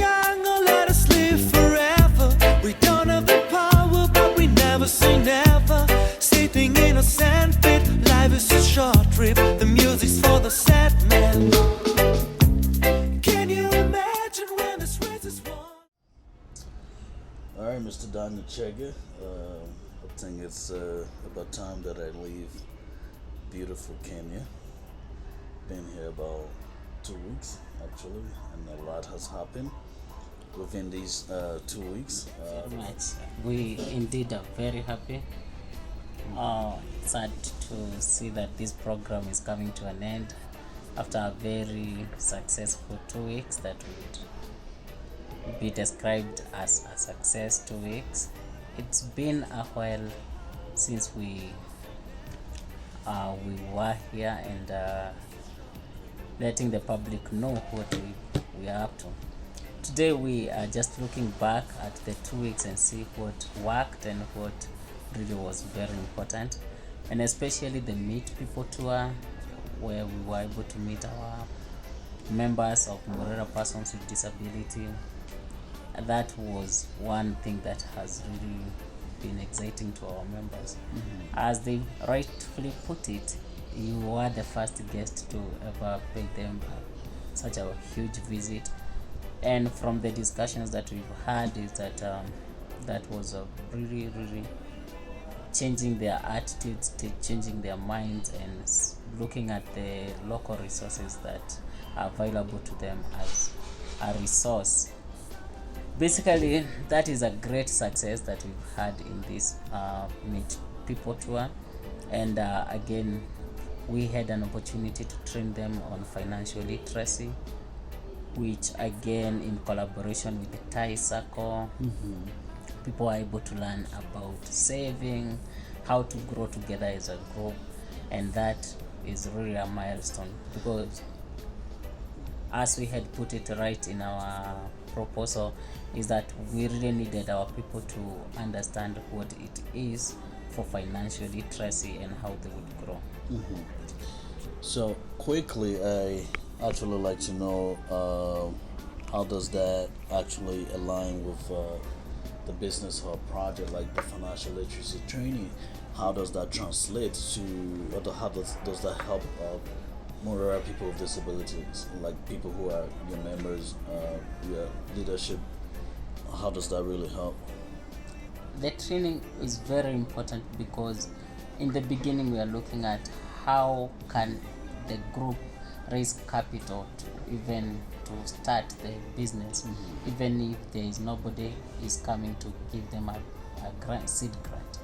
young or let us live forever. We don't have the power, but we never say never. Sitting in a sandpit, life is a short trip. The music's for the sad man. Can you imagine when this race is won? All right, Mr. Daniel Chega. I think it's about time that I leave beautiful Kenya. Been here about 2 weeks actually, and a lot has happened within these 2 weeks. Very much. We indeed are very happy. Sad to see that this program is coming to an end after a very successful 2 weeks that would be described as a success 2 weeks. It's been a while since we were here and letting the public know what we are up to. Today we are just looking back at the 2 weeks and see what worked and what really was very important, and especially the Meet People tour, where we were able to meet our members of Morera Persons with Disability. That was one thing that has really been exciting to our members. As they rightfully put it, you were the first guest to ever pay them such a huge visit, and from the discussions that we've had is that that was really changing their attitudes, changing their minds, and looking at the local resources that are available to them as a resource. Basically, that is a great success that we've had in this Meet People tour, and again, we had an opportunity to train them on financial literacy, which again, in collaboration with the Thai Circle, people are able to learn about saving, how to grow together as a group, and that is really a milestone, because as we had put it right in our proposal, is that we really needed our people to understand what it is for financial literacy and how they would grow. So quickly, I actually like to know how does that actually align with the business hub project, like the financial literacy training? How does that translate to, or how does that help more people with disabilities, like people who are your members, your leadership? How does that really help? The training is very important because in the beginning we are looking at how can the group raise capital to start the business, even if there is nobody is coming to give them a seed grant.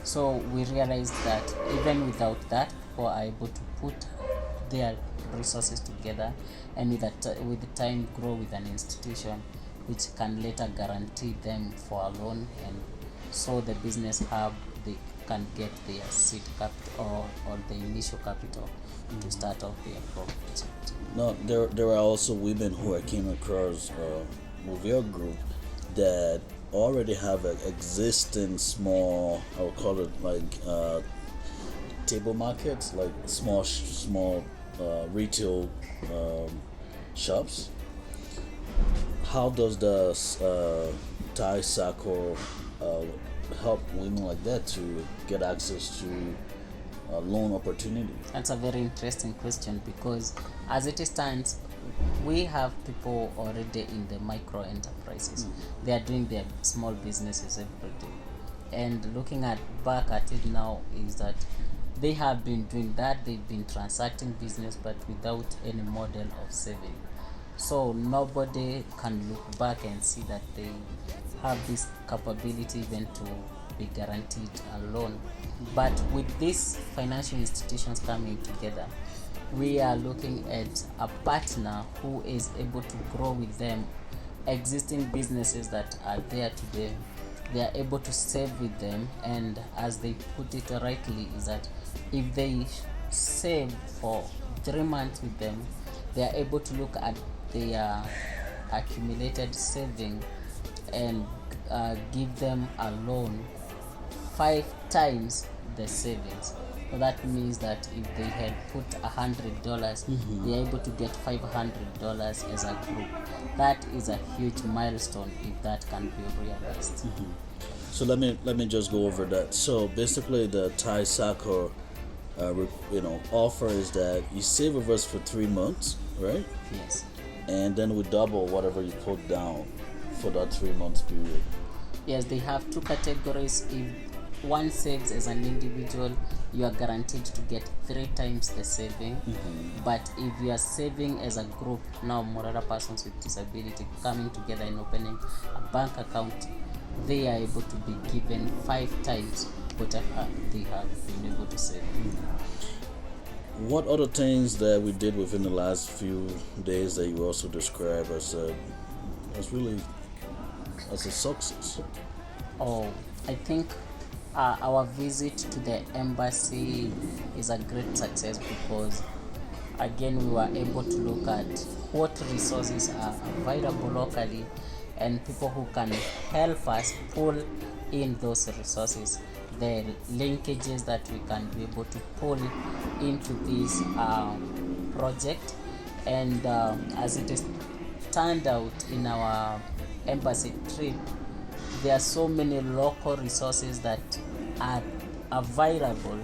So we realized that even without that, people are able to put their resources together and with the time grow with an institution which can later guarantee them for a loan, and so the business hub, they can get their seed capital or the initial capital to start off their project. No, there are also women who I came across with your group that already have an existing small, I would call it like table markets, like small retail shops. How does the Thai Circle help women like that to get access to loan opportunities? That's a very interesting question, because as it stands, we have people already in the micro enterprises. They are doing their small businesses every day, and looking back at it now is that they have been doing that. They've been transacting business, but without any model of saving. So nobody can look back and see that they have this capability even to be guaranteed a loan. But with these financial institutions coming together, we are looking at a partner who is able to grow with them existing businesses that are there today. They are able to save with them, and as they put it rightly, is that if they save for 3 months with them, they are able to look at their accumulated saving and give them a loan 5 times the savings. So that means that if they had put $100, they're able to get $500 as a group. That is a huge milestone if that can be realized. So let me just go over that. So basically, the Thai Soccer, offer is that you save with us for 3 months, right? Yes. And then we double whatever you put down for that 3 months period. Yes, they have two categories. If one saves as an individual, you are guaranteed to get 3 times the saving. But if you are saving as a group, now Morara persons with disability coming together and opening a bank account, they are able to be given 5 times whatever they have been able to save. What other things that we did within the last few days that you also describe as really as a success? Oh, I think our visit to the embassy is a great success because again we were able to look at what resources are available locally and people who can help us pull in those resources, the linkages that we can be able to pull into this project. And as it is turned out in our embassy trip, there are so many local resources that are available,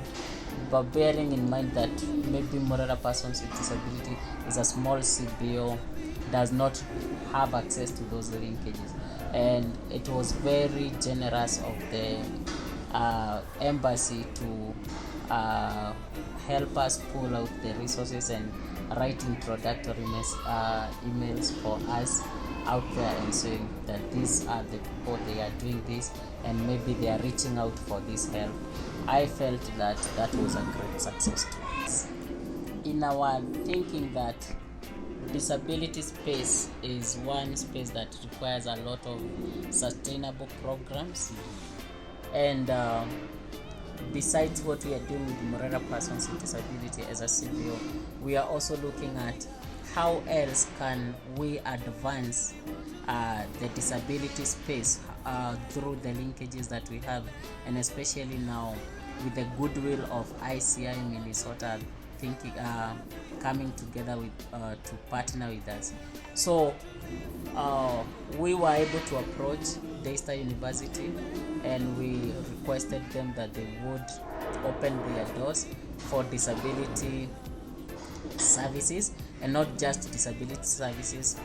but bearing in mind that maybe Morara persons with disability is a small CBO, does not have access to those linkages. And it was very generous of the embassy to help us pull out the resources and write introductory emails for us out there and saying that these are the people, they are doing this and maybe they are reaching out for this help. I felt that that was a great success to us. In our thinking that disability space is one space that requires a lot of sustainable programs, and besides what we are doing with Morara persons with disability as a CBO, we are also looking at how else can we advance the disability space through the linkages that we have, and especially now with the goodwill of ICI Minnesota thinking coming together with to partner with us. So we were able to approach Daystar University and we requested them that they would open their doors for disability services, and not just disability services.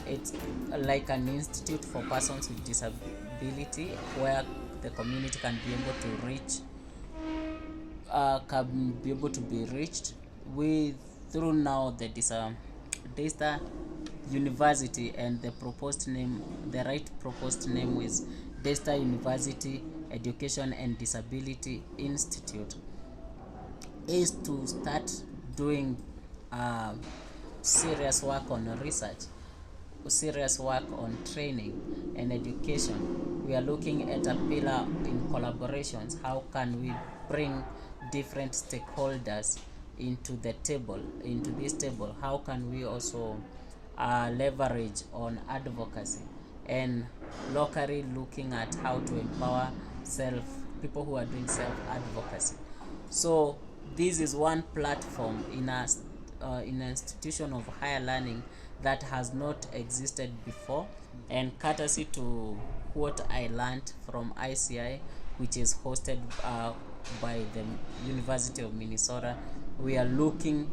It's like an institute for persons with disability where the community can be able to be reached with through now the Daystar University, and the right proposed name is Daystar University Education and Disability Institute, is to start doing serious work on research, serious work on training and education. We are looking at a pillar in collaborations. How can we bring different stakeholders into this table? How can we also leverage on advocacy, and locally looking at how to empower people who are doing self-advocacy. So this is one platform in an institution of higher learning that has not existed before, and courtesy to what I learned from ICI, which is hosted by the University of Minnesota, we are looking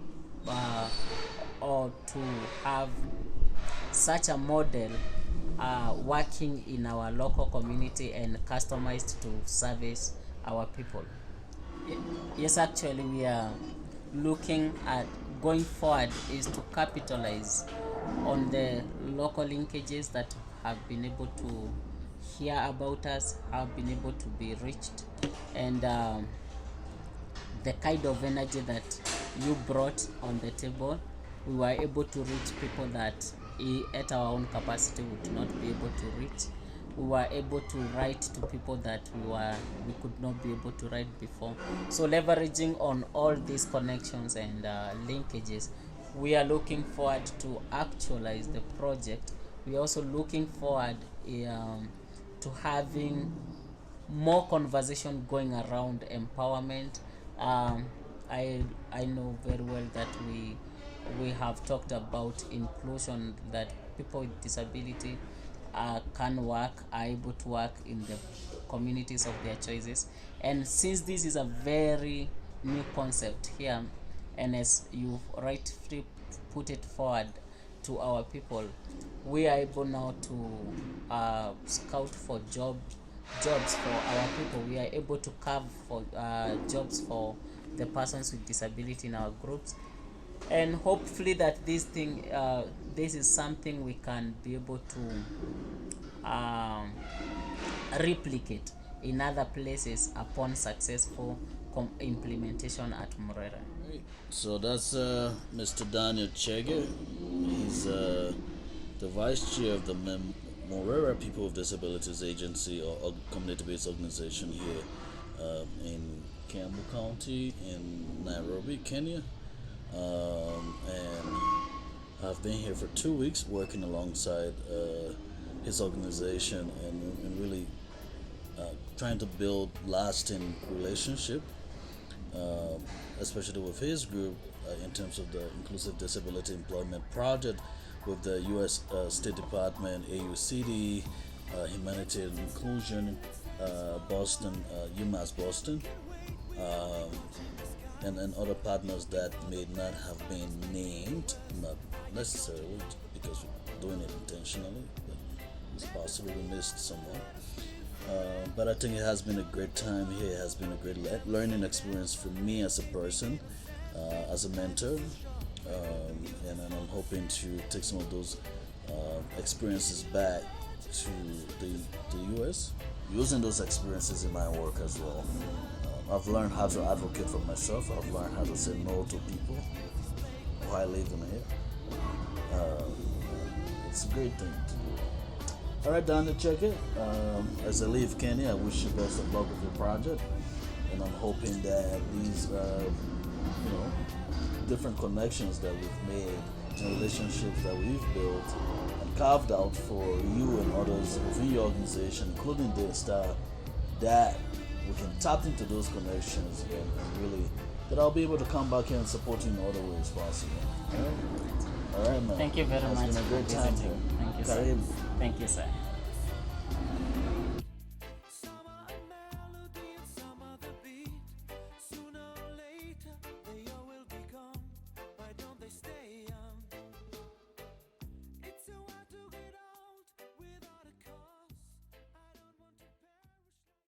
to have such a model working in our local community and customized to service our people. Yes, actually we are looking at going forward is to capitalize on the local linkages that have been able to hear about us, have been able to be reached, and the kind of energy that you brought on the table, we were able to reach people that at our own capacity would not be able to reach. We were able to write to people that we could not be able to write before. So leveraging on all these connections and linkages, we are looking forward to actualize the project. We are also looking forward to having more conversation going around empowerment, I know very well that we have talked about inclusion, that people with disability can work, are able to work in the communities of their choices. And since this is a very new concept here, and as you rightfully put it forward to our people, we are able now to scout for jobs for our people. We are able to carve for jobs for the persons with disability in our groups, and hopefully that this is something we can be able to replicate in other places upon successful implementation at Murera. So that's Mr. Daniel Chege. He's the vice chair of the Morera People with Disabilities Agency, or community-based organization here in Campbell County in Nairobi, Kenya. And I've been here for 2 weeks working alongside his organization and really trying to build lasting relationship, especially with his group in terms of the Inclusive Disability Employment Project with the U.S. State Department, AUCD, Humanitarian Inclusion, Boston, UMass Boston, and other partners that may not have been named, not necessarily because we're doing it intentionally, but it's possible we missed someone. But I think it has been a great time here. It has been a great learning experience for me as a person, as a mentor, and I'm hoping to take some of those experiences back to the US, using those experiences in my work as well. I've learned how to advocate for myself. I've learned how to say no to people who I live in here. It's a great thing to do. All right, Daniel, check it. As I leave Kenya, I wish you best of luck with your project, and I'm hoping that these, different connections that we've made and relationships that we've built and carved out for you and others within your organization, including Daystar, that we can tap into those connections and really that I'll be able to come back here and support you in other ways possible. All right, man. Thank you very much. It's been a great time here. Thank you, sir. Karibu. Thank you, sir.